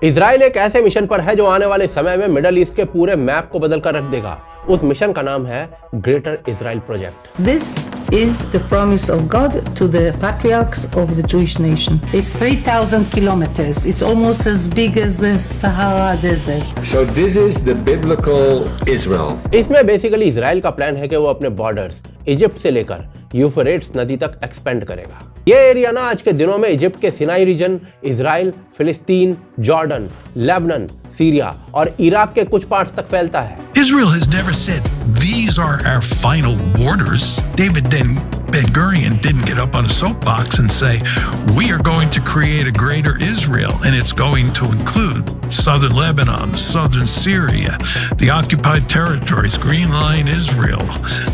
Israel एक ऐसे mission पर है जो आने वाले समय में मिडल ईस्ट के पूरे मैप को बदल कर रख देगा। उस मिशन का नाम है greater Israel project. This is the promise of God to the patriarchs of the Jewish nation. It's 3,000 kilometers. It's almost as big as the Sahara Desert. So this is the biblical Israel. इसमें basically Israel का plan है कि वो अपने borders Egypt से लेकर Euphrates नदी तक एक्सपेंड करेगा। ये एरिया ना आज के दिनों में इजिप्ट के सिनाई रीजन, इजराइल, फिलिस्तीन, जॉर्डन, लेबनान, सीरिया और इराक के कुछ पार्ट्स तक फैलता है। Israel has never said these are our final borders. David Ben-Gurion didn't get up on a soapbox and say we are going to create a greater Israel and it's going to include southern Lebanon, southern Syria, the occupied territories, Green Line Israel,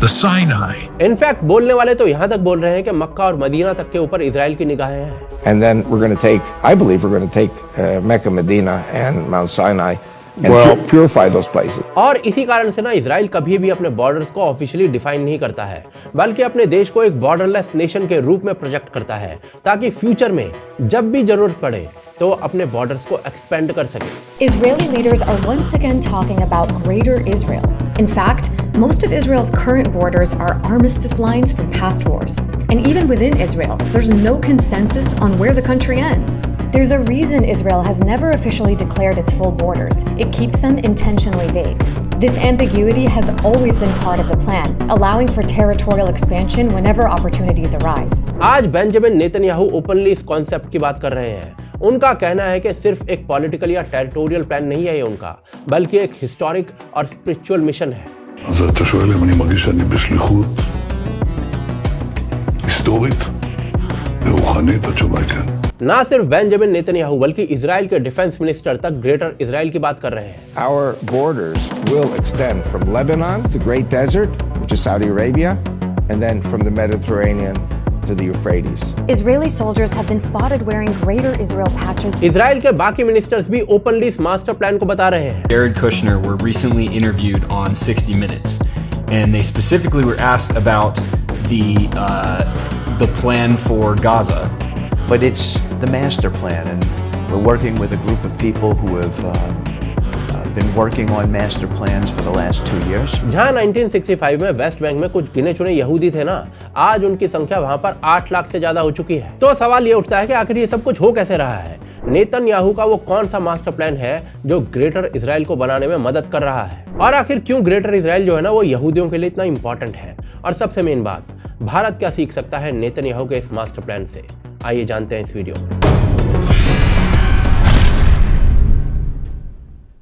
the Sinai. In fact बोलने वाले तो यहाँ तक बोल रहे हैं कि मक्का और मदीना तक के ऊपर इजराइल की निगाहें हैं। And then we're going to take, I believe we're going to take Mecca, Medina and Mount Sinai and purify those places. और इसी कारण से ना इजराइल कभी भी अपने बॉर्डर्स को ऑफिशियली डिफाइन नहीं करता है, बल्कि अपने देश को एक बॉर्डरलेस नेशन के रूप में प्रोजेक्ट करता है, ताकि फ्यूचर में जब भी जरूरत पड़े तो अपने बॉर्डर्स को एक्सपेंड कर सके। Israeli leaders are once again talking about Greater Israel. In fact, most of Israel's current borders are armistice lines from past wars. And even within Israel, there's no consensus on where the country ends. There's a reason Israel has never officially declared its full borders. It keeps them intentionally vague. This ambiguity has always been part of the plan, allowing for territorial expansion whenever opportunities arise. आज Benjamin Netanyahu openly इस concept की बात कर रहे हैं। उनका कहना है कि सिर्फ एक पॉलिटिकल या टेरिटोरियल प्लान नहीं है ये उनका, बल्कि एक हिस्टोरिक और स्पिरिचुअल मिशन है। אז אתה שואל אם אני מרגיש שאני בשליחות היסטורית ורוחנית? התשובה היא כן. ना सिर्फ बेंजामिन नेतन्याहू बल्कि इजराइल के डिफेंस मिनिस्टर तक ग्रेटर इजराइल की बात कर रहे हैं। Our borders will extend from Lebanon, the Great Desert, which is Saudi Arabia, and then from the Mediterranean to the Euphrates. Israeli soldiers have been spotted wearing Greater Israel patches. Israel के बाकी ministers भी openly इस master plan को बता रहे हैं। Jared Kushner were recently interviewed on 60 Minutes, and they specifically were asked about the plan for Gaza. But it's the master plan, and we're working with a group of people who have been working on master plans for the last 2 years. जहां 1965 में West Bank में कुछ गिने चुने यहूदी थे ना, आज उनकी संख्या वहां पर 8 लाख से ज्यादा हो चुकी है। तो सवाल ये उठता है कि आखिर ये सब कुछ हो कैसे रहा है? नेतन्याहू का वो कौन सा मास्टर प्लान है जो ग्रेटर इजराइल को बनाने में मदद कर रहा है? और आखिर क्यों ग्रेटर इजराइल जो है ना वो यहूदियों के लिए इतना इंपॉर्टेंट है? और सबसे मेन बात, भारत क्या सीख सकता है नेतन्याहू के इस मास्टर प्लान से? आइए जानते हैं इस वीडियो में।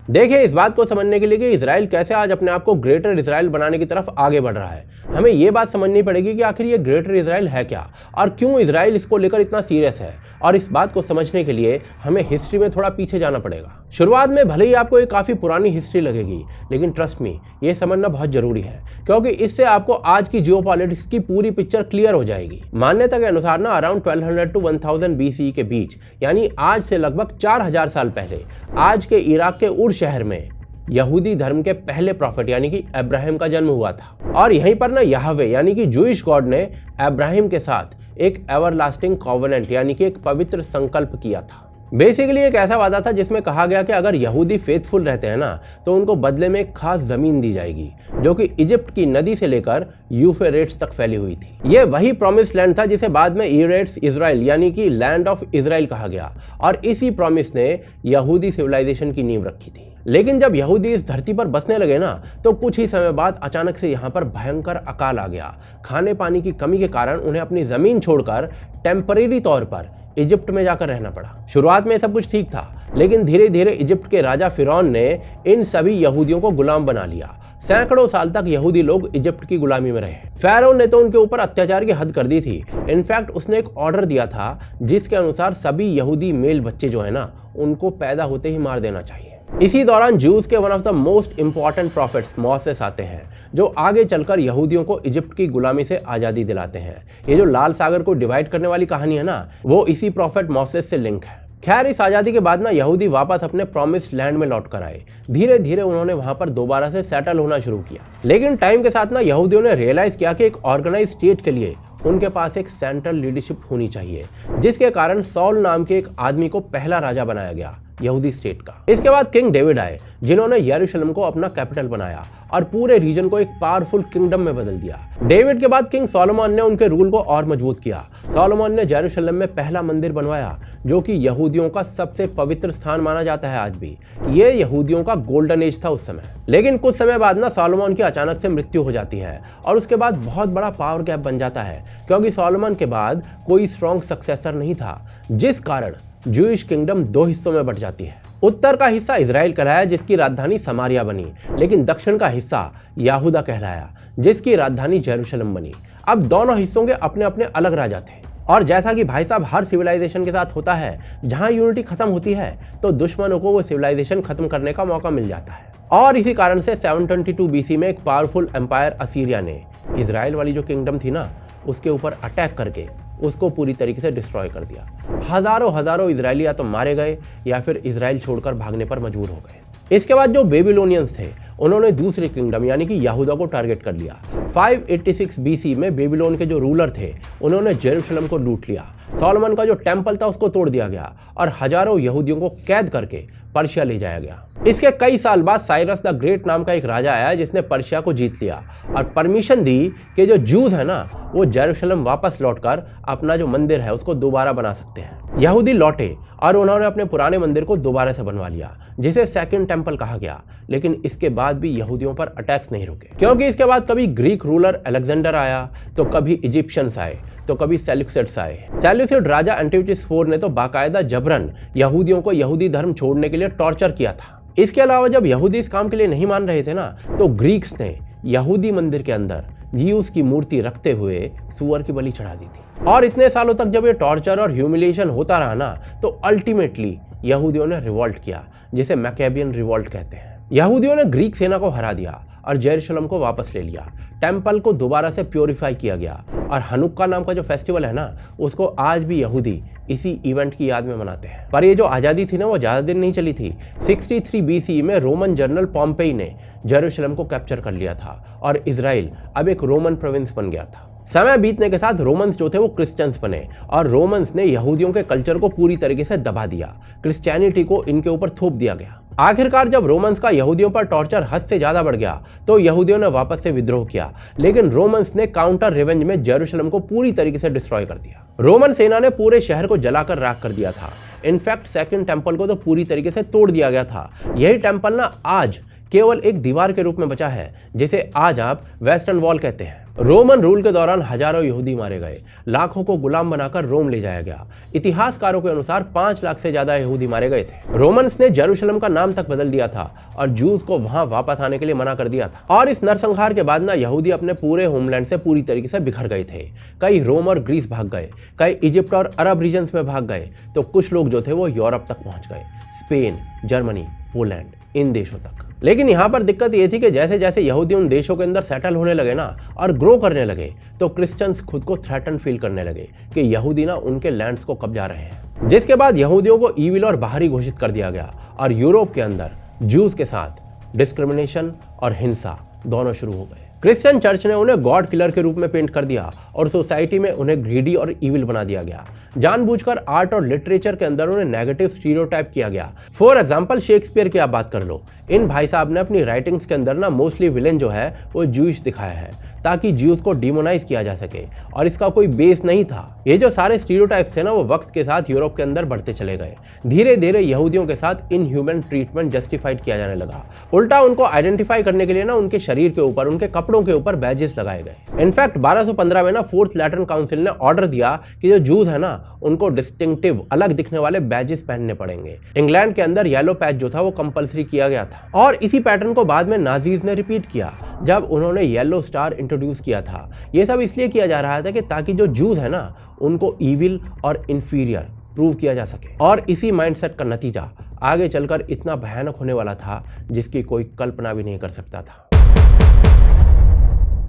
देखिए, इस बात को समझने के लिए कि इजराइल कैसे आज अपने आप को ग्रेटर इजराइल बनाने की तरफ आगे बढ़ रहा है, हमें ये बात समझनी पड़ेगी कि आखिर ये ग्रेटर इजराइल है क्या और क्यों इजराइल इसको लेकर इतना सीरियस है। और इस बात को समझने के लिए हमें हिस्ट्री में थोड़ा पीछे जाना पड़ेगा। शुरुआत में भले ही आपको ये काफी पुरानी हिस्ट्री लगेगी, लेकिन ट्रस्ट मी, ये समझना बहुत जरूरी है, क्योंकि इससे आपको आज की जियोपॉलिटिक्स की पूरी पिक्चर क्लियर हो जाएगी। मान्यता के अनुसार ना अराउंड 1200 टू 1000 BCE के बीच, यानी आज से लगभग 4000 साल पहले, आज के इराक के उर शहर में यहूदी धर्म के पहले प्रॉफिट यानी कि अब्राहम का जन्म हुआ था। और यहीं पर ना याहवे यानी कि जूइश गॉड ने अब्राहम के साथ एक एवरलास्टिंग कॉवेनेंट यानी कि एक पवित्र संकल्प किया था। बेसिकली एक ऐसा वादा था जिसमें कहा गया कि अगर यहूदी फेथफुल रहते हैं ना तो उनको बदले में एक खास जमीन दी जाएगी जो कि इजिप्ट की नदी से लेकर यूफ्रेट्स तक फैली हुई थी। ये वही प्रॉमिस लैंड था जिसे बाद में इरेट्स इजराइल यानी कि लैंड ऑफ इजराइल कहा गया, और इसी प्रॉमिस ने यहूदी सिविलाइजेशन की नींव रखी थी। लेकिन जब यहूदी इस धरती पर बसने लगे ना तो कुछ ही समय बाद अचानक से यहाँ पर भयंकर अकाल आ गया। खाने पानी की कमी के कारण उन्हें अपनी जमीन छोड़कर टेम्परेरी तौर पर इजिप्ट में जाकर रहना पड़ा। शुरुआत में सब कुछ ठीक था, लेकिन धीरे धीरे इजिप्ट के राजा फिरौन ने इन सभी यहूदियों को गुलाम बना लिया। सैकड़ों साल तक यहूदी लोग इजिप्ट की गुलामी में रहे। फिरौन ने तो उनके ऊपर अत्याचार की हद कर दी थी। इनफैक्ट उसने एक ऑर्डर दिया था जिसके अनुसार सभी यहूदी मेल बच्चे जो है ना उनको पैदा होते ही मार देना चाहिए। इसी दौरान ज्यूज के one of the most important profits Moses आते हैं जो आगे चलकर यहूदियों को इजिप्ट की गुलामी से आज़ादी दिलाते हैं। ये जो लाल सागर को डिवाइड करने वाली कहानी है ना, वो इसी प्रॉफिट मोसेस से लिंक है। खैर, इस आज़ादी के बाद ना यहूदी वापस अपने प्रॉमिस्ड लैंड में लौट कर आए। धीरे धीरे उन्होंने वहां पर दोबारा से सेटल होना शुरू किया। लेकिन टाइम के साथ ना यहूदियों ने रियलाइज किया कि एक ऑर्गेनाइज स्टेट के लिए उनके पास एक सेंट्रल लीडरशिप होनी चाहिए, जिसके कारण सॉल नाम के एक आदमी को पहला राजा बनाया गया यहूदी स्टेट का। इसके बाद किंग डेविड आए, जिन्होंने यरूशलेम को अपना कैपिटल बनाया और पूरे रीजन को एक पावरफुल किंगडम में बदल दिया। डेविड के बाद किंग सोलोमन ने उनके रूल को और मजबूत किया। सोलोमन ने यरूशलेम में पहला मंदिर बनवाया, जो कि यहूदियों का सबसे पवित्र स्थान माना जाता है आज भी। ये यहूदियों का गोल्डन एज था उस समय। लेकिन कुछ समय बाद ना सोलोमन की अचानक से मृत्यु हो जाती है और उसके बाद बहुत बड़ा पावर गैप बन जाता है, क्योंकि सोलोमन के बाद कोई स्ट्रॉन्ग सक्सेसर नहीं था, जिस कारण जूइश किंगडम दो हिस्सों में बट जाती है। उत्तर का हिस्सा इजराइल कहलाया, जिसकी राजधानी समारिया बनी, लेकिन दक्षिण का हिस्सा यहूदा कहलाया, जिसकी राजधानी यरूशलेम बनी। अब दोनों हिस्सों के अपने अपने अलग राजा थे, और जैसा कि भाई साहब हर सिविलाइजेशन के साथ होता है, जहां यूनिटी खत्म होती है तो दुश्मनों को वो सिविलाइजेशन खत्म करने का मौका मिल जाता है। और इसी कारण से 722 BC में एक पावरफुल एम्पायर असीरिया ने इजराइल वाली जो किंगडम थी ना, उसके ऊपर अटैक करके उसको पूरी तरीके से डिस्ट्रॉय कर दिया। हजारों इजरायली या तो मारे गए या फिर इजराइल छोड़कर भागने पर मजबूर हो गए। इसके बाद जो बेबीलोनियंस थे, उन्होंने दूसरी किंगडम यानी कि यहूदा को टारगेट कर लिया। 586 BC में बेबीलोन के जो रूलर थे, उन्होंने यरूशलेम को लूट लिया। सोलोमन का जो टेंपल था उसको तोड़ दिया गया और हजारों यहूदियों को कैद करके पर्शिया ले जाया गया। इसके कई साल बाद साइरस द ग्रेट नाम का एक राजा आया, जिसने पर्शिया को जीत लिया और परमिशन दी कि जो जूस है ना, वो यरूशलेम वापस लौटकर अपना जो मंदिर है उसको दोबारा बना सकते हैं। यहूदी लौटे और उन्होंने अपने पुराने मंदिर को दोबारा से बनवा लिया, जिसे सेकंड टेंपल कहा गया। लेकिन इसके बाद भी यहूदियों पर अटैक्स नहीं रुके, क्योंकि इसके बाद कभी ग्रीक रूलर अलेक्जेंडर आया, तो कभी इजिप्शियंस आए, तो कभी सेल्यूसिड्स आए। सेल्यूसिड राजा एंटियोचस IV ने तो बाकायदा जबरन यहूदियों को यहूदी धर्म छोड़ने के लिए टॉर्चर किया था। इसके अलावा जब यहूदी इस काम के लिए नहीं मान रहे थे ना, तो ग्रीक्स ने यहूदी मंदिर के अंदर जीउस की मूर्ति रखते हुए सुअर की बलि चढ़ा दी थी। और इतने सालों तक जब ये टॉर्चर और ह्यूमिलिएशन होता रहा ना, तो अल्टीमेटली यहूदियों ने रिवॉल्ट किया, जिसे मैकेबियन रिवॉल्ट कहते हैं। यहूदियों ने ग्रीक सेना को हरा दिया और यरूशलेम को वापस ले लिया। टेंपल को दोबारा से प्योरीफाई किया गया और हनुक्का नाम का जो फेस्टिवल है ना, उसको आज भी यहूदी इसी इवेंट की याद में मनाते हैं। पर ये जो आज़ादी थी ना, वो ज़्यादा दिन नहीं चली थी। 63 BC में रोमन जनरल पॉम्पेई ने यरूशलेम को कैप्चर कर लिया था और इजराइल अब एक रोमन प्रोविंस बन गया था। समय बीतने के साथ रोमन्स जो थे वो क्रिश्चियंस बने और रोमन्स ने यहूदियों के कल्चर को पूरी तरीके से दबा दिया। क्रिश्चियनिटी को इनके ऊपर थोप दिया गया। आखिरकार जब रोमन्स का यहूदियों पर टॉर्चर हद से ज्यादा बढ़ गया, तो यहूदियों ने वापस से विद्रोह किया, लेकिन रोमन्स ने काउंटर रिवेंज में यरूशलेम को पूरी तरीके से डिस्ट्रॉय कर दिया। रोमन सेना ने पूरे शहर को जलाकर राख कर दिया था। इनफैक्ट सेकंड टेंपल को तो पूरी तरीके से तोड़ दिया गया था। यही टेंपल ना आज केवल एक दीवार के रूप में बचा है, जिसे आज आप वेस्टर्न वॉल कहते हैं। रोमन रूल के दौरान हजारों यहूदी मारे गए, लाखों को गुलाम बनाकर रोम ले जाया गया। इतिहासकारों के अनुसार 5 लाख से ज्यादा यहूदी मारे गए थे। रोमन्स ने यरूशलेम का नाम तक बदल दिया था और जूस को वहां वापस आने के लिए मना कर दिया था। और इस नरसंहार के बाद ना यहूदी अपने पूरे होमलैंड से पूरी तरीके से बिखर गए थे। कई रोम और ग्रीस भाग गए, कई इजिप्ट और अरब रीजन्स में भाग गए, तो कुछ लोग जो थे वो यूरोप तक पहुंच गए, स्पेन, जर्मनी, पोलैंड, इन देशों तक। लेकिन यहाँ पर दिक्कत ये थी कि जैसे जैसे यहूदी उन देशों के अंदर सेटल होने लगे ना और ग्रो करने लगे, तो क्रिश्चियंस खुद को थ्रेटन फील करने लगे कि यहूदी ना उनके लैंड्स को कब्जा रहे हैं। जिसके बाद यहूदियों को ईविल और बाहरी घोषित कर दिया गया और यूरोप के अंदर जूस के साथ डिस्क्रिमिनेशन और हिंसा दोनों शुरू हो गए। क्रिश्चियन चर्च ने उन्हें गॉड किलर के रूप में पेंट कर दिया और सोसाइटी में उन्हें ग्रीडी और इविल बना दिया गया। जानबूझकर आर्ट और लिटरेचर के अंदर उन्हें नेगेटिव स्टीरियोटाइप किया गया। फॉर एग्जांपल शेक्सपियर की आप बात कर लो, इन भाई साहब ने अपनी राइटिंग्स के अंदर ना मोस्टली विलेन जो है वो जूइश दिखाया है, ताकि ज्यूज को डिमोनाइज किया जा सके, और इसका कोई बेस नहीं था। ये जो सारे स्टीरियोटाइप्स थे ना, वो वक्त के साथ यूरोप के अंदर बढ़ते चले गए। धीरे धीरे यहूदियों के साथ इनह्यूमन ट्रीटमेंट जस्टिफाइड किया जाने लगा। उल्टा उनको आइडेंटिफाई करने के लिए ना उनके शरीर के ऊपर, उनके कपड़ों के ऊपर बैजेस लगाए गए। इनफैक्ट 1215 में ना फोर्थ लैटरन काउंसिल ने ऑर्डर दिया कि जो जूज है ना, उनको डिस्टिंक्टिव अलग दिखने वाले बैजेस पहनने पड़ेंगे। इंग्लैंड के अंदर येलो पैच जो था वो कंपलसरी किया गया था, और इसी पैटर्न को बाद में नाजीज ने रिपीट किया जब उन्होंने येलो स्टार इंट्रोड्यूस किया था। ये सब इसलिए किया जा रहा था कि ताकि जो जूज है ना, उनको ईविल और इंफीरियर प्रूव किया जा सके। और इसी माइंडसेट का नतीजा आगे चलकर इतना भयानक होने वाला था जिसकी कोई कल्पना भी नहीं कर सकता था।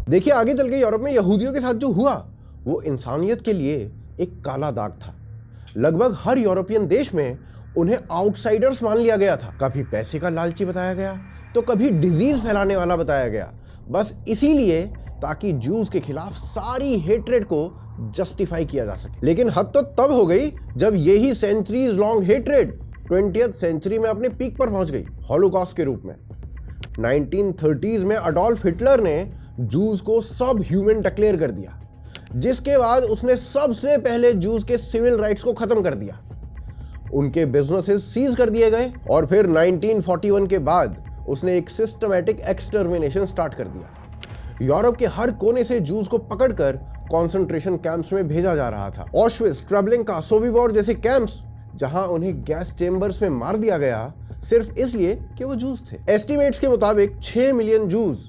देखिए, आगे चल के यूरोप में यहूदियों के साथ जो हुआ वो इंसानियत के लिए एक काला दाग था। लगभग हर यूरोपियन देश में उन्हें आउटसाइडर्स मान लिया गया था। कभी पैसे का लालची बताया गया, तो कभी डिजीज फैलाने वाला बताया गया, बस इसीलिए ताकि जूस के खिलाफ सारी हेट्रेड को जस्टिफाई किया जा सके। लेकिन हद तो तब हो गई जब यही centuries long hatred 20th century में अपने पीक पर पहुंच गई हॉलोकॉस्ट के रूप में। 1930s में अडोल्फ हिटलर ने जूस को सब ह्यूमन डिक्लेयर कर दिया, जिसके बाद उसने सबसे पहले जूस के सिविल राइट्स को खत्म कर दिया। उनके बिजनेसेस सीज कर दिए गए और फिर 1941 के बाद उसने एक सिस्टमैटिक एक्सटर्मिनेशन स्टार्ट कर दिया। यूरोप के हर कोने से जूस को पकड़कर कंसंट्रेशन कैंप्स में भेजा जा रहा था। ऑश्विट्ज, ट्रेबलिंका, सोबिबोर जैसे कैंप्स जहां उन्हें गैस चेंबर्स में मार दिया गया सिर्फ इसलिए कि वो जूस थे। एस्टिमेट्स के मुताबिक 6 मिलियन जूस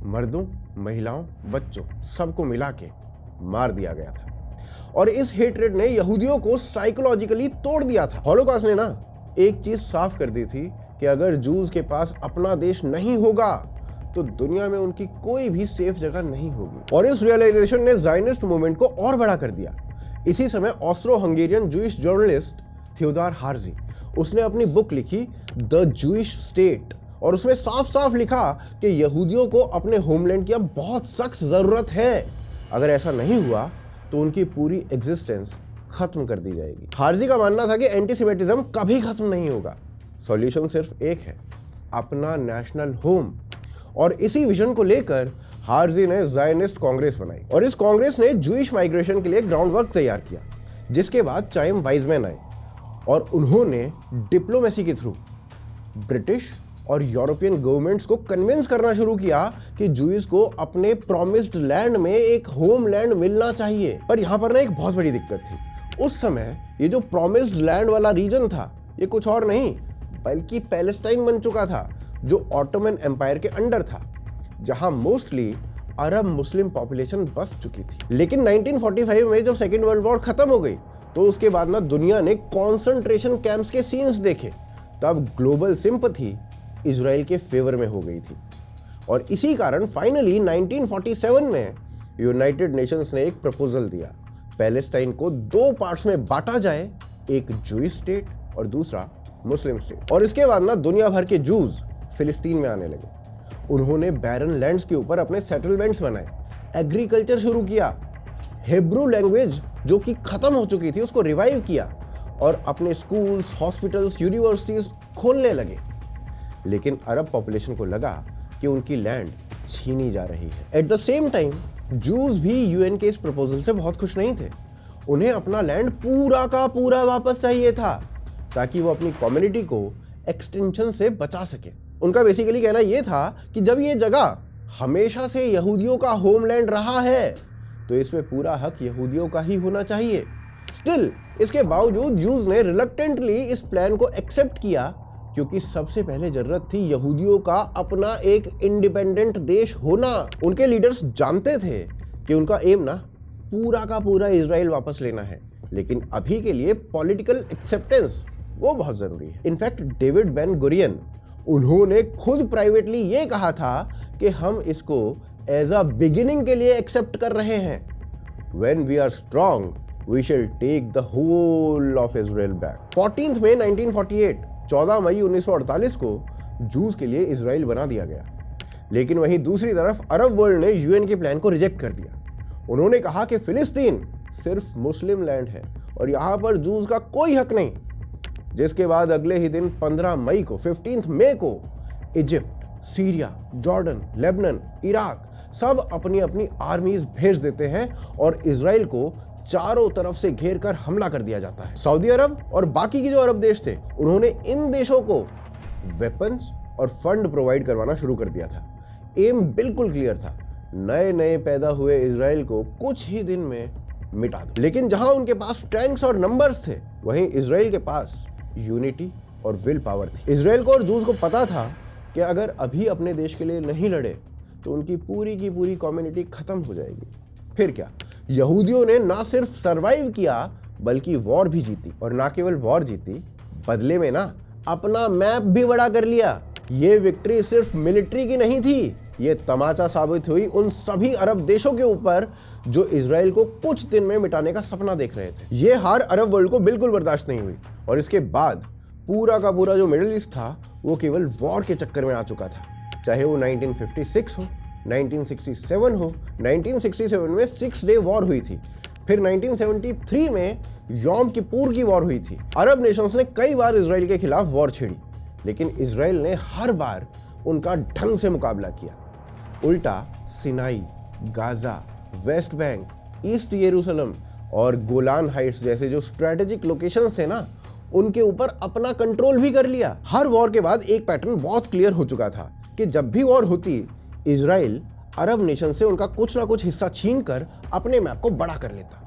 मर्दों, महिलाओं, बच्चों सबको मिला के मार दिया गया था। और इस हेट्रेड ने यहूदियों को साइकोलॉजिकली तोड़ दिया था। हॉलोकॉस्ट ने ना एक चीज साफ कर दी थी कि अगर जूस के पास अपना देश नहीं होगा तो दुनिया में उनकी कोई भी सेफ जगह नहीं होगी। और इस रियलाइजेशन ने ज़ायनिस्ट मूवमेंट को और बड़ा कर दिया। इसी समय Austro Hungarian Jewish journalist Theodor Herzl, उसने अपनी बुक लिखी द जूइश स्टेट और उसमें साफ साफ लिखा कि यहूदियों को अपने होमलैंड की अब बहुत सख्त जरूरत है। अगर ऐसा नहीं हुआ तो उनकी पूरी एग्जिस्टेंस खत्म कर दी जाएगी। हार्जी का मानना था कि एंटीसेमिटिज्म कभी खत्म नहीं होगा, सॉल्यूशन सिर्फ एक है, अपना नेशनल होम। और इसी विजन को लेकर हार्जी ने ज़ायनिस्ट कांग्रेस बनाई और इस कांग्रेस ने जूइश माइग्रेशन के लिए ग्राउंड वर्क तैयार किया। जिसके बाद चाइम वाइजमैन आए और उन्होंने डिप्लोमेसी के थ्रू ब्रिटिश और यूरोपियन गवर्नमेंट्स को कन्विंस करना शुरू किया कि जूइस को अपने प्रॉमिस्ड लैंड में एक होमलैंड मिलना चाहिए। पर यहाँ पर ना एक बहुत बड़ी दिक्कत थी। उस समय ये जो प्रॉमिस्ड लैंड वाला रीजन था ये कुछ और नहीं बल्कि पैलेस्टाइन बन चुका था, जो ऑटोमन एम्पायर के अंडर था, जहां मोस्टली अरब मुस्लिम पॉपुलेशन बस चुकी थी। लेकिन 1945 में जब सेकेंड वर्ल्ड वॉर खत्म हो गई तो उसके बाद ना दुनिया ने कॉन्सेंट्रेशन कैंप्स के सीन्स देखे, तब ग्लोबल सिंपैथी इजराइल के फेवर में हो गई थी। और इसी कारण फाइनली 1947 में यूनाइटेड नेशंस ने एक प्रपोजल दिया, पैलेस्टाइन को 2 पार्ट्स में बांटा जाए, एक जूइश स्टेट और दूसरा मुस्लिम स्टेट। और इसके बाद ना दुनिया भर के जूस फिलिस्तीन में आने लगे। उन्होंने बैरन लैंड्स के ऊपर अपने सेटलमेंट्स बनाए, एग्रीकल्चर शुरू किया, हिब्रू लैंग्वेज जो कि खत्म हो चुकी थी उसको रिवाइव किया और अपने स्कूल्स, हॉस्पिटल्स, यूनिवर्सिटीज खोलने लगे। लेकिन अरब पॉपुलेशन को लगा कि उनकी लैंड छीनी जा रही है। At the same time juice भी यूएन के इस प्रपोजल से बहुत खुश नहीं थे। उन्हें अपना लैंड पूरा का पूरा वापस चाहिए था ताकि वो अपनी कम्युनिटी को एक्सटेंशन से बचा सके। उनका बेसिकली कहना यह था कि जब ये जगह हमेशा से यहूदियों का होमलैंड रहा है तो इसमें पूरा हक यहूदियों का ही होना चाहिए। स्टिल इसके बावजूद जूस ने रिलक्टेंटली इस प्लान को एक्सेप्ट किया क्योंकि सबसे पहले जरूरत थी यहूदियों का अपना एक इंडिपेंडेंट देश होना। उनके लीडर्स जानते थे कि उनका एम ना पूरा का पूरा इजराइल वापस लेना है, लेकिन अभी के लिए पॉलिटिकल एक्सेप्टेंस वो बहुत जरूरी है। इनफैक्ट डेविड बेन गुरियन, उन्होंने खुद प्राइवेटली ये कहा था कि हम इसको एज अ बिगिनिंग के लिए एक्सेप्ट कर रहे हैं। When we are strong, we shall take the whole of Israel back. 14 मई 1948, 14 मई 1948 को जूस के लिए इजराइल बना दिया गया। लेकिन वहीं दूसरी तरफ अरब वर्ल्ड ने यूएन के प्लान को रिजेक्ट कर दिया। उन्होंने कहा कि फिलिस्तीन सिर्फ मुस्लिम लैंड है और यहाँ पर जूस का कोई हक नहीं। जिसके बाद अगले ही दिन 15 मई को 15 मई को Egypt, Syria, Jordan, Lebanon, Iraq सब अपनी अपनी आर्मीज भेज देते हैं और इजराइल को चारों तरफ से घेर कर हमला कर दिया जाता है। सऊदी अरब और बाकी के जो अरब देश थे उन्होंने इन देशों को वेपन्स और फंड प्रोवाइड करवाना शुरू कर दिया था। एम बिल्कुल क्लियर था, नए नए पैदा हुए इजराइल को कुछ ही दिन में मिटा दो। लेकिन जहां उनके पास टैंक्स और नंबर्स थे वहीं इजराइल के पास यूनिटी और विल पावर थी। इजराइल को और जूस को पता था कि अगर अभी अपने देश के लिए नहीं लड़े तो उनकी पूरी की पूरी कम्युनिटी खत्म हो जाएगी। फिर क्या, यहूदियों ने ना सिर्फ सरवाइव किया बल्कि वॉर भी जीती, और ना केवल वॉर जीती, बदले में ना अपना मैप भी बड़ा कर लिया। ये विक्ट्री सिर्फ मिलिट्री की नहीं थी, ये तमाचा साबित हुई उन सभी अरब देशों के ऊपर जो इजराइल को कुछ दिन में मिटाने का सपना देख रहे थे। ये हार अरब वर्ल्ड को बिल्कुल बर्दाश्त नहीं हुई और इसके बाद पूरा का पूरा जो मिडिल ईस्ट था वो केवल वॉर के चक्कर में आ चुका था। चाहे वो 1956 हो, 1967 हो, 1967 में 6 डे वॉर हुई थी फिर 1973 में यौम किप्पुर की वॉर हुई थी। अरब नेशंस ने कई बार इसराइल के खिलाफ वॉर छेड़ी, लेकिन इसराइल ने हर बार उनका ढंग से मुकाबला किया। उल्टा Sinai, Gaza, West Bank, east यरूशलेम और गोलान हाइट्स जैसे जो स्ट्रेटेजिक लोकेशंस थे ना, उनके ऊपर अपना कंट्रोल भी कर लिया। हर वॉर के बाद एक पैटर्न बहुत क्लियर हो चुका था कि जब भी वॉर होती, इजराइल अरब नेशन से उनका कुछ ना कुछ हिस्सा छीनकर अपने मैप को बड़ा कर लेता।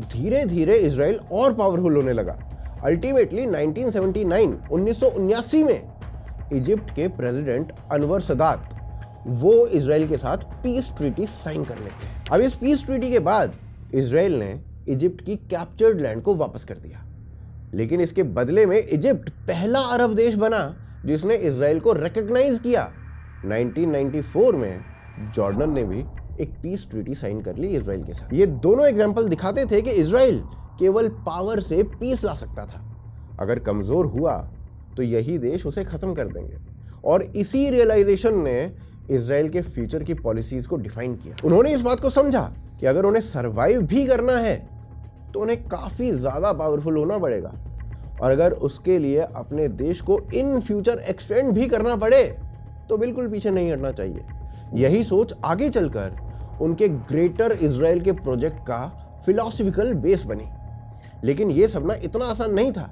धीरे धीरे इजराइल और पावरफुल होने लगा। अल्टीमेटली 1979 में इजिप्ट के प्रेसिडेंट अनवर सदात वो इजराइल के साथ पीस ट्रीटी साइन कर लेते हैं। अब इस पीस ट्रीटी के बाद इजराइल ने इजिप्ट की कैप्चर्ड लैंड को वापस कर दिया, लेकिन इसके बदले में इजिप्ट पहला अरब देश बना जिसने इजराइल को रिकॉग्नाइज किया। 1994 में जॉर्डन ने भी एक पीस ट्रीटी साइन कर ली इजराइल के साथ। ये दोनों एग्जाम्पल दिखाते थे कि इजराइल केवल पावर से पीस ला सकता था, अगर कमजोर हुआ तो यही देश उसे खत्म कर देंगे। और इसी रियलाइजेशन ने इजराइल के फ्यूचर की पॉलिसीज को डिफाइन किया। उन्होंने इस बात को समझा कि अगर उन्हें सरवाइव भी करना है तो उन्हें काफी ज्यादा पावरफुल होना पड़ेगा, और अगर उसके लिए अपने देश को इन फ्यूचर एक्सटेंड भी करना पड़े तो बिल्कुल पीछे नहीं हटना चाहिए। यही सोच आगे चलकर उनके ग्रेटर इजराइल के प्रोजेक्ट का फिलॉसफिकल बेस बनी। लेकिन यह सब ना इतना आसान नहीं था,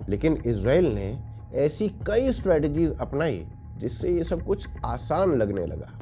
लेकिन इजराइल ने ऐसी कई स्ट्रेटजीज अपनाई जिससे ये सब कुछ आसान लगने लगा।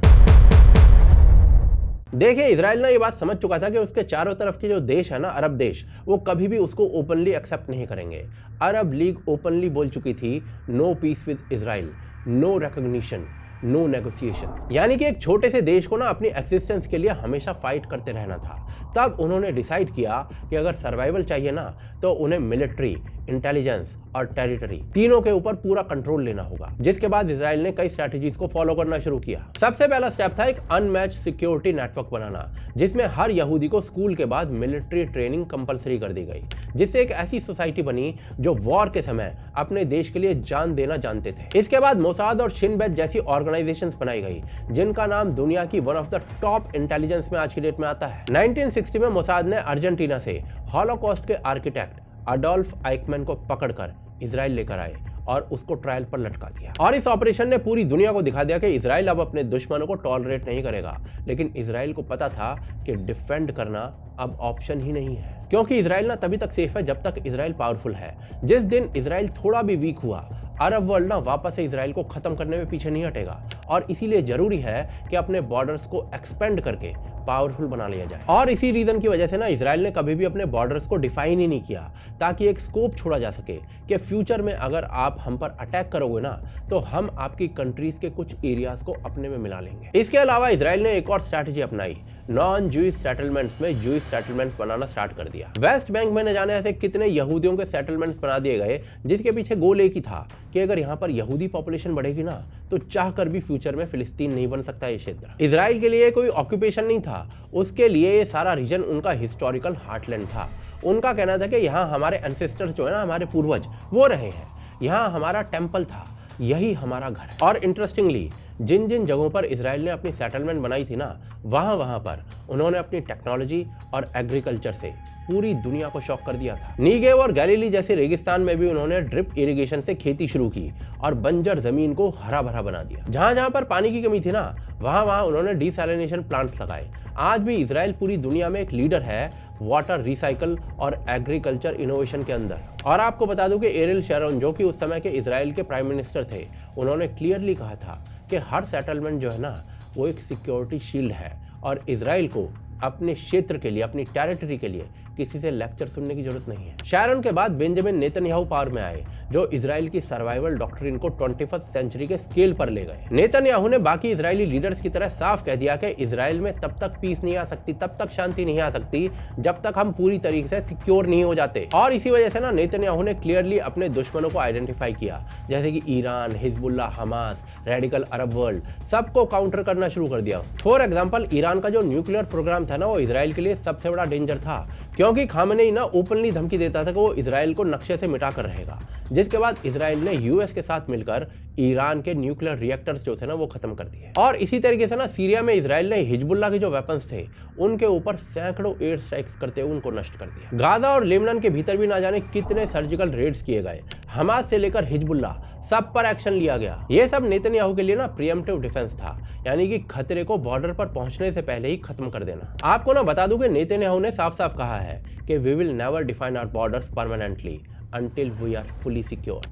देखिए, इजराइल ना ये बात समझ चुका था कि उसके चारों तरफ के जो देश है ना, अरब देश, वो कभी भी उसको ओपनली एक्सेप्ट नहीं करेंगे। अरब लीग ओपनली बोल चुकी थी, no peace with Israel, no recognition, no negotiation. यानी कि एक छोटे से देश को ना अपनी एक्सिस्टेंस के लिए हमेशा फाइट करते रहना था। तब उन्होंने डिसाइड किया कि अगर सर्वाइवल चाहिए ना, तो उन्हें मिलिट्री, इंटेलिजेंस और टेरिटरी तीनों के ऊपर पूरा कंट्रोल लेना होगा। जिसके बाद इजराइल ने कई स्ट्रेटजीज को फॉलो करना शुरू किया। सबसे पहला स्टेप था एक अनमैच सिक्योरिटी नेटवर्क बनाना, जिसमें हर यहूदी को स्कूल के बाद मिलिट्री ट्रेनिंग कंपलसरी कर दी गई, जिससे एक ऐसी सोसाइटी बनी जो वॉर के समय अपने देश के लिए जान देना जानते थे। इसके बाद मोसाद और शिन बेत जैसी ऑर्गेनाइजेशंस बनाई गई, जिनका नाम दुनिया की one of the top intelligence में आज की डेट में आता है। 1960 में मोसाद ने अर्जेंटीना से हॉलोकॉस्ट के आर्किटेक्ट अडोल्फ आइकमैन को पकड़कर इजराइल लेकर आए और उसको ट्रायल पर लटका दिया। और इस ऑपरेशन ने पूरी दुनिया को दिखा दिया कि इजराइल अब अपने दुश्मनों को टॉलरेट नहीं करेगा। लेकिन इजराइल को पता था कि डिफेंड करना अब ऑप्शन ही नहीं है, क्योंकि इजराइल ना तभी तक सेफ है जब तक इजराइल पावरफुल है। जिस दिन इजराइल थोड़ा भी वीक हुआ, अरब वर्ल्ड ना वापस से इजराइल को खत्म करने में पीछे नहीं हटेगा। और इसीलिए जरूरी है कि अपने बॉर्डर्स को एक्सपेंड करके पावरफुल बना लिया जाए। और इसी रीजन की वजह से ना इजराइल ने कभी भी अपने बॉर्डर्स को डिफाइन ही नहीं किया, ताकि एक स्कोप छोड़ा जा सके कि फ्यूचर में अगर आप हम पर अटैक करोगे ना, तो हम आपकी कंट्रीज के कुछ एरियाज को अपने में मिला लेंगे। इसके अलावा इजराइल ने एक और स्ट्रैटेजी अपनाई, नॉन जूइश सेटलमेंट्स में जूइश सेटलमेंट्स बनाना स्टार्ट कर दिया। वेस्ट बैंक में न जाने ऐसे कितने यहूदियों के सेटलमेंट्स बना दिए गए, जिसके पीछे गोल एक ही था कि अगर यहाँ पर यहूदी पॉपुलेशन बढ़ेगी ना, तो चाहकर भी फ्यूचर में फिलिस्तीन नहीं बन सकता ये क्षेत्र। इजराइल के लिए कोई ऑक्यूपेशन नहीं था, उसके लिए ये सारा रीजन उनका हिस्टोरिकल हार्टलैंड था। उनका कहना था कि यहाँ हमारे एंसेस्टर्स जो है ना, हमारे पूर्वज वो रहे हैं, यहाँ हमारा टेम्पल था, यही हमारा घर है। और इंटरेस्टिंगली, जिन जिन जगहों पर इजराइल ने अपनी सेटलमेंट बनाई थी ना, वहाँ पर उन्होंने अपनी टेक्नोलॉजी और एग्रीकल्चर से पूरी दुनिया को शॉक कर दिया था। नीगेव और गैलीली जैसे रेगिस्तान में भी उन्होंने ड्रिप इरिगेशन से खेती शुरू की और बंजर जमीन को हरा भरा बना दिया। जहाँ जहाँ पर पानी की कमी थी ना, वहाँ उन्होंने डिसैलिनेशन प्लांट्स लगाए। आज भी इजराइल पूरी दुनिया में एक लीडर है वाटर रिसाइकल और एग्रीकल्चर इनोवेशन के अंदर। और आपको बता दूं कि एरिल शैरोन, जो कि उस समय के इजराइल के प्राइम मिनिस्टर थे, उन्होंने क्लियरली कहा था कि हर सेटलमेंट जो है ना, वो एक सिक्योरिटी शील्ड है और इजराइल को अपने क्षेत्र के लिए, अपनी टेरिटरी के लिए किसी से लेक्चर सुनने की जरूरत नहीं है। शैरन के बाद बेंजामिन नेतन्याहू पावर में आए, जो इजराइल की सर्वाइवल डॉक्ट्रिन को 21वीं सेंचुरी के स्केल पर ले गए। नेतन्याहू ने बाकी इजरायली लीडर्स की तरह साफ कह दिया कि इजराइल में तब तक पीस नहीं आ सकती, तब तक शांति नहीं आ सकती, जब तक हम पूरी तरीके से सिक्योर नहीं हो जाते। और इसी वजह से ना नेतन्याहू ने क्लियरली अपने दुश्मनों को आइडेंटिफाई किया, जैसे कि Iran, Hezbollah, Hamas, radical Arab world, सबको काउंटर करना शुरू कर दिया। फॉर एग्जाम्पल, ईरान का जो न्यूक्लियर प्रोग्राम था ना, वो इजराइल के लिए सबसे बड़ा डेंजर था, क्योंकि खामेनेई ना ओपनली धमकी देता था कि वो इजराइल को नक्शे से मिटा कर रहेगा। जिसके बाद इजराइल ने यूएस के साथ मिलकर ईरान के न्यूक्लियर रिएक्टर्स जो थे ना वो खत्म कर दिए। और इसी तरीके से ना सीरिया में इजराइल ने हिजबुल्लाह के जो वेपन्स थे उनके ऊपर सैकड़ों एयर स्ट्राइक्स करते हुए उनको नष्ट कर दिया। गाजा और लेबनान के भीतर भी ना जाने कितने सर्जिकल रेड्स किए गए, हमास से लेकर हिजबुल्लाह सब पर एक्शन लिया गया। ये सब नेतन्याहू के लिए ना प्रीएम्प्टिव डिफेंस था, यानी कि खतरे को बॉर्डर पर पहुंचने से पहले ही खत्म कर देना। आपको ना बता दूं कि नेतन्याहू ने साफ साफ कहा है कि we will never define our borders permanently until we are fully secure.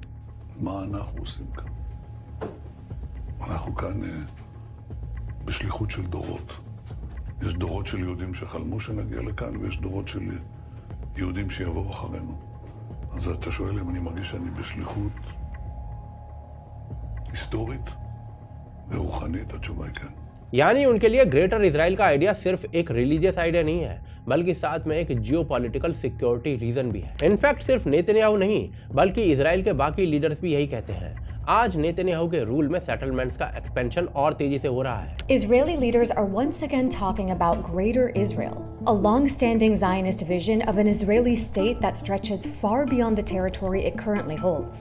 מה אנחנו עושים כאן? אנחנו כאן בשליחות של דורות. יש דורות של יהודים שחלמו שנגיע לכאן, ויש דורות של יהודים שיבואו אחרינו. אז אתה שואל אם אני מרגיש שאני בשליחות היסטורית ורוחנית, התשובה היא כן. यानी उनके लिए ग्रेटर इजराइल का आइडिया सिर्फ एक रिलीजियस आइडिया नहीं है, बल्कि साथ में एक जियोपॉलिटिकल सिक्योरिटी रीजन भी है। इनफैक्ट सिर्फ नेतन्याहू नहीं बल्कि इजराइल के बाकी लीडर्स भी यही कहते हैं। आज नेतन्याहू के रूल में सेटलमेंट्स का एक्सपेंशन और तेजी से हो रहा है। Israeli leaders are once again talking about Greater Israel, a long-standing Zionist vision of an Israeli state that stretches far beyond the territory it currently holds.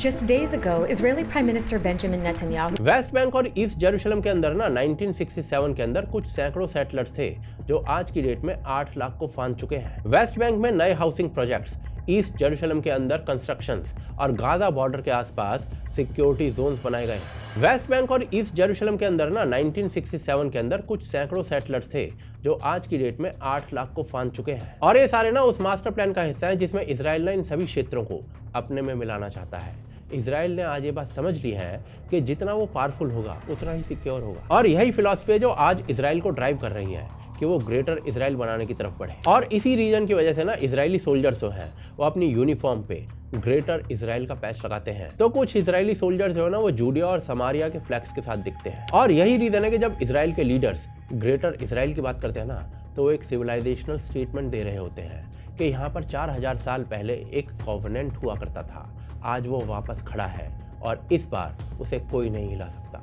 Just days ago, Israeli Prime Minister Benjamin Netanyahu West Bank और east Jerusalem के अंदर ना 1967 के अंदर कुछ सैकड़ों settlers थे जो आज की डेट में 8 लाख को फांद चुके हैं। वेस्ट बैंक में नए हाउसिंग प्रोजेक्ट्स, ईस्ट जेरूशलम के अंदर कंस्ट्रक्शंस और गाजा बॉर्डर के आसपास सिक्योरिटी जोन्स बनाए गए हैं। वेस्ट बैंक और ईस्ट जेरूशलम के अंदर ना 1967 के अंदर कुछ सैकड़ों सेटलर्स थे जो आज की डेट में 8 लाख को फांद चुके हैं। और ये सारे ना उस मास्टर प्लान का हिस्सा है जिसमें इजराइल ने इन सभी क्षेत्रों को अपने में मिलाना चाहता है। इजराइल ने आज ये बात समझ ली है कि जितना वो पावरफुल होगा उतना ही सिक्योर होगा, और यही फिलॉसफी है जो आज इजराइल को ड्राइव कर रही है कि वो ग्रेटर इजराइल बनाने की तरफ बढ़े। और इसी रीजन की वजह से ना इजरायली सोल्जर्स जो हैं वो अपनी यूनिफॉर्म पे ग्रेटर इजराइल का पैच लगाते हैं। तो कुछ इजरायली सोल्जर्स जो है ना वो जूडिया और समारिया के फ्लैग्स के साथ दिखते हैं। और यही रीजन है कि जब इजराइल के लीडर्स ग्रेटर इजराइल की बात करते हैं ना तो वो एक सिविलाइजेशनल स्टेटमेंट दे रहे होते हैं कि यहाँ पर 4000 साल पहले एक कॉवेनेंट हुआ करता था, आज वो वापस खड़ा है और इस बार उसे कोई नहीं हिला सकता।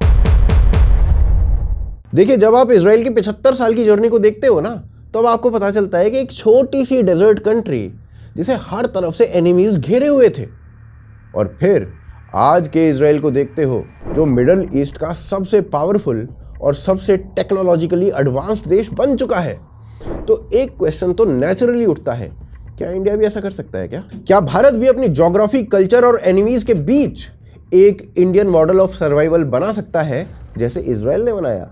देखिए, जब आप इजराइल की 75 साल की जर्नी को देखते हो ना तो अब आपको पता चलता है कि एक छोटी सी डेजर्ट कंट्री जिसे हर तरफ से एनिमीज घेरे हुए थे, और फिर आज के इजराइल को देखते हो जो मिडल ईस्ट का सबसे पावरफुल और सबसे टेक्नोलॉजिकली एडवांस्ड देश बन चुका है। तो एक क्वेश्चन तो नेचुरली उठता है, क्या इंडिया भी ऐसा कर सकता है? क्या भारत भी अपनी ज्योग्राफी, कल्चर और एनिमीज के बीच एक इंडियन मॉडल ऑफ सर्वाइवल बना सकता है जैसे इजराइल ने बनाया?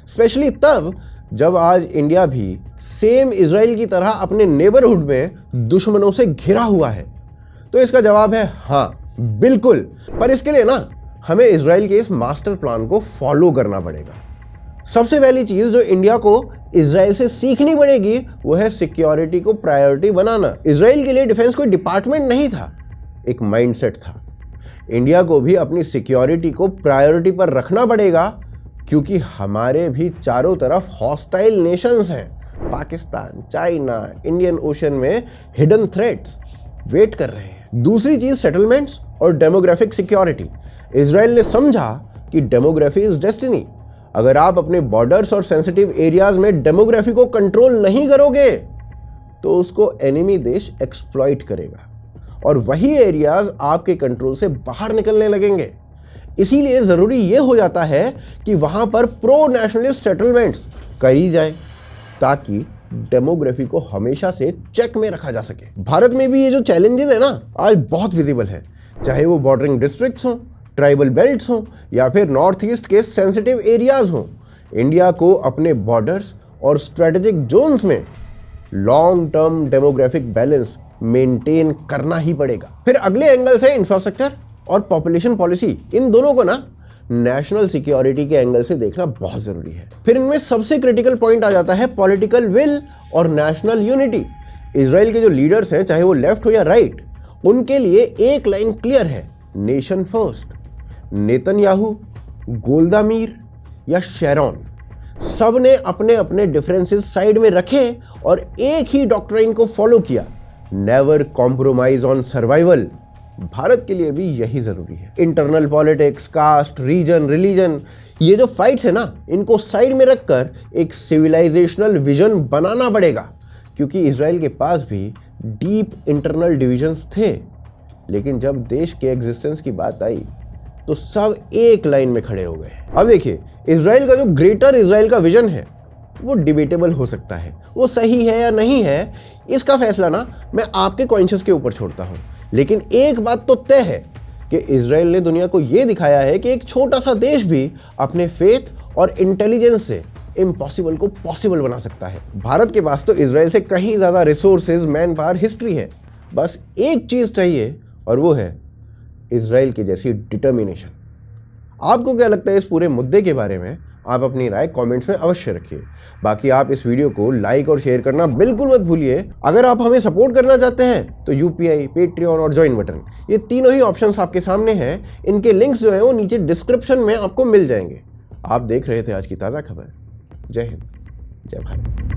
स्पेशली तब जब आज इंडिया भी सेम इजराइल की तरह अपने नेबरहुड में दुश्मनों से घिरा हुआ है। तो इसका जवाब है हाँ, बिल्कुल। पर इसके लिए ना हमें इजराइल के इस मास्टर प्लान को फॉलो करना पड़ेगा। सबसे पहली चीज जो इंडिया को इजराइल से सीखनी पड़ेगी वो है सिक्योरिटी को प्रायोरिटी बनाना। इजराइल के लिए डिफेंस कोई डिपार्टमेंट नहीं था, एक माइंडसेट था। इंडिया को भी अपनी सिक्योरिटी को प्रायोरिटी पर रखना पड़ेगा, क्योंकि हमारे भी चारों तरफ हॉस्टाइल नेशंस हैं। पाकिस्तान, चाइना, इंडियन ओशन में हिडन थ्रेट्स वेट कर रहे हैं। दूसरी चीज सेटलमेंट्स और डेमोग्राफिक सिक्योरिटी। इजराइल ने समझा कि डेमोग्राफी इज डेस्टिनी। अगर आप अपने बॉर्डर्स और सेंसिटिव एरियाज में डेमोग्राफी को कंट्रोल नहीं करोगे तो उसको एनिमी देश एक्सप्लॉइट करेगा और वही एरियाज आपके कंट्रोल से बाहर निकलने लगेंगे। इसीलिए जरूरी यह हो जाता है कि वहां पर प्रो नेशनलिस्ट सेटलमेंट्स करी जाए ताकि डेमोग्राफी को हमेशा से चेक में रखा जा सके। भारत में भी ये जो चैलेंजेस है ना आज बहुत विजिबल है, चाहे वो बॉर्डरिंग डिस्ट्रिक्ट्स हों, ट्राइबल बेल्ट्स हों या फिर नॉर्थ ईस्ट के सेंसिटिव एरियाज हों। इंडिया को अपने बॉर्डर्स और स्ट्रेटेजिक जोन्स में long term demographic balance maintain करना ही पड़ेगा। फिर अगले एंगल से इंफ्रास्ट्रक्चर और पॉपुलेशन पॉलिसी, इन दोनों को ना नेशनल सिक्योरिटी के एंगल से देखना बहुत जरूरी है। फिर इनमें सबसे क्रिटिकल पॉइंट आ जाता है पॉलिटिकल विल और नेशनल यूनिटी। इजराइल के जो लीडर्स हैं, चाहे वो लेफ्ट हो या राइट, उनके लिए एक लाइन क्लियर है, नेशन फर्स्ट। नेतन्याहू, गोल्डा मीर या शेरॉन, सब ने अपने अपने डिफरेंसेस साइड में रखे और एक ही डॉक्ट्राइन को फॉलो किया, never compromise on survival. Bharat के लिए भी यही जरूरी है। Internal politics, caste, region, religion, ये जो फाइट्स है ना, इनको साइड में रखकर एक सिविलाइजेशनल विजन बनाना पड़ेगा, क्योंकि इजराइल के पास भी डीप इंटरनल डिविजन्स थे। लेकिन जब देश के एग्जिस्टेंस की बात आई तो सब एक लाइन में खड़े हो गए। अब देखिए, इजराइल का जो ग्रेटर इजराइल का विजन है वो डिबेटेबल हो सकता है, वो सही है या नहीं है, इसका फैसला ना मैं आपके कॉन्शियस के ऊपर छोड़ता हूँ। लेकिन एक बात तो तय है कि इजराइल ने दुनिया को ये दिखाया है कि एक छोटा सा देश भी अपने फेथ और इंटेलिजेंस से इम्पॉसिबल को पॉसिबल बना सकता है। भारत के पास तो इजराइल से कहीं ज़्यादा रिसोर्सेज, मैन पावर, हिस्ट्री है। बस एक चीज़ चाहिए और वो है इजराइल की जैसी डिटर्मिनेशन। आपको क्या लगता है इस पूरे मुद्दे के बारे में? आप अपनी राय कमेंट्स में अवश्य रखिए। बाकी आप इस वीडियो को लाइक और शेयर करना बिल्कुल मत भूलिए। अगर आप हमें सपोर्ट करना चाहते हैं तो यूपीआई, पेट्रियन और ज्वाइन बटन, ये तीनों ही ऑप्शंस आपके सामने हैं। इनके लिंक्स जो है वो नीचे डिस्क्रिप्शन में आपको मिल जाएंगे। आप देख रहे थे आज की ताज़ा खबर। जय हिंद, जय भारत।